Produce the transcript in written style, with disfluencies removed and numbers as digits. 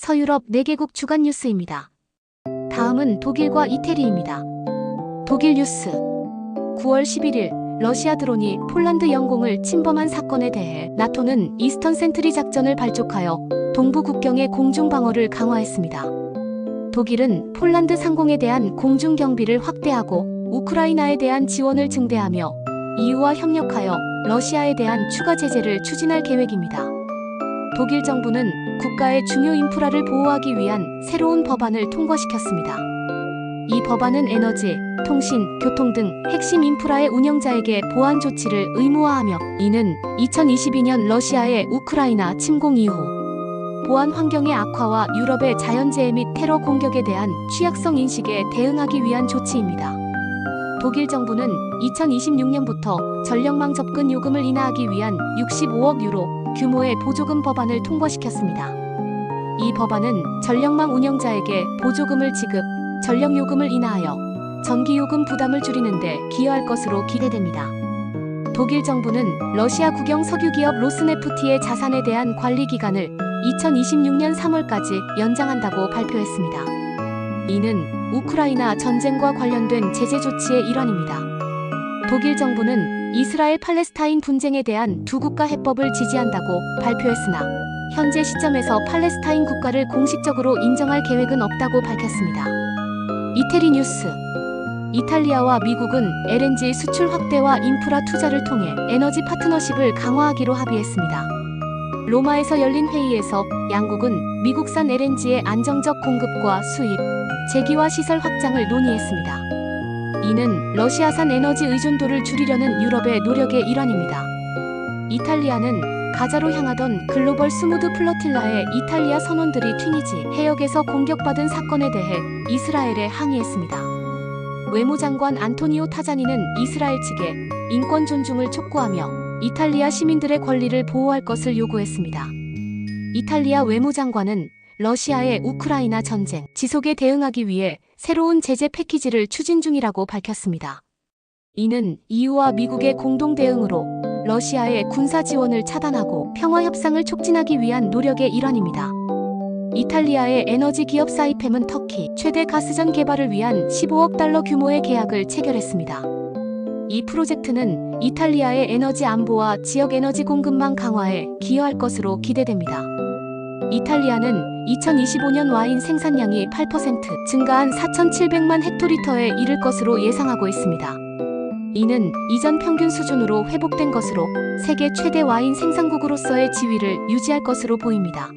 서유럽 4개국 주간 뉴스입니다. 다음은 독일과 이태리입니다. 독일 뉴스 9월 11일 러시아 드론이 폴란드 영공을 침범한 사건에 대해 나토는 이스턴 센트리 작전을 발족하여 동부 국경의 공중 방어를 강화했습니다. 독일은 폴란드 상공에 대한 공중 경비를 확대하고 우크라이나에 대한 지원을 증대하며 EU와 협력하여 러시아에 대한 추가 제재를 추진할 계획입니다. 독일 정부는 국가의 중요 인프라를 보호하기 위한 새로운 법안을 통과시켰습니다. 이 법안은 에너지, 통신, 교통 등 핵심 인프라의 운영자에게 보안 조치를 의무화하며, 이는 2022년 러시아의 우크라이나 침공 이후 보안 환경의 악화와 유럽의 자연재해 및 테러 공격에 대한 취약성 인식에 대응하기 위한 조치입니다. 독일 정부는 2026년부터 전력망 접근 요금을 인하하기 위한 65억 유로 규모의 보조금 법안을 통과시켰습니다. 이 법안은 전력망 운영자에게 보조금을 지급, 전력요금을 인하하여 전기요금 부담을 줄이는 데 기여할 것으로 기대됩니다. 독일 정부는 러시아 국영 석유기업 로스네프티의 자산에 대한 관리 기간을 2026년 3월까지 연장한다고 발표했습니다. 이는 우크라이나 전쟁과 관련된 제재 조치의 일환입니다. 독일 정부는 이스라엘 팔레스타인 분쟁에 대한 두 국가 해법을 지지한다고 발표했으나 현재 시점에서 팔레스타인 국가를 공식적으로 인정할 계획은 없다고 밝혔습니다. 이태리 뉴스 이탈리아와 미국은 LNG 수출 확대와 인프라 투자를 통해 에너지 파트너십을 강화하기로 합의했습니다. 로마에서 열린 회의에서 양국은 미국산 LNG의 안정적 공급과 수입, 재기화 시설 확장을 논의했습니다. 이는 러시아산 에너지 의존도를 줄이려는 유럽의 노력의 일환입니다. 이탈리아는 가자로 향하던 글로벌 스무드 플러틸라의 이탈리아 선원들이 튀니지 해역에서 공격받은 사건에 대해 이스라엘에 항의했습니다. 외무장관 안토니오 타자니는 이스라엘 측에 인권 존중을 촉구하며 이탈리아 시민들의 권리를 보호할 것을 요구했습니다. 이탈리아 외무장관은 러시아의 우크라이나 전쟁 지속에 대응하기 위해 새로운 제재 패키지를 추진 중이라고 밝혔습니다. 이는 EU와 미국의 공동 대응으로 러시아의 군사 지원을 차단하고 평화 협상을 촉진하기 위한 노력의 일환입니다. 이탈리아의 에너지 기업 사이펜은 터키 최대 가스전 개발을 위한 15억 달러 규모의 계약을 체결했습니다. 이 프로젝트는 이탈리아의 에너지 안보와 지역 에너지 공급망 강화에 기여할 것으로 기대됩니다. 이탈리아는 2025년 와인 생산량이 8% 증가한 4,700만 헥토리터에 이를 것으로 예상하고 있습니다. 이는 이전 평균 수준으로 회복된 것으로 세계 최대 와인 생산국으로서의 지위를 유지할 것으로 보입니다.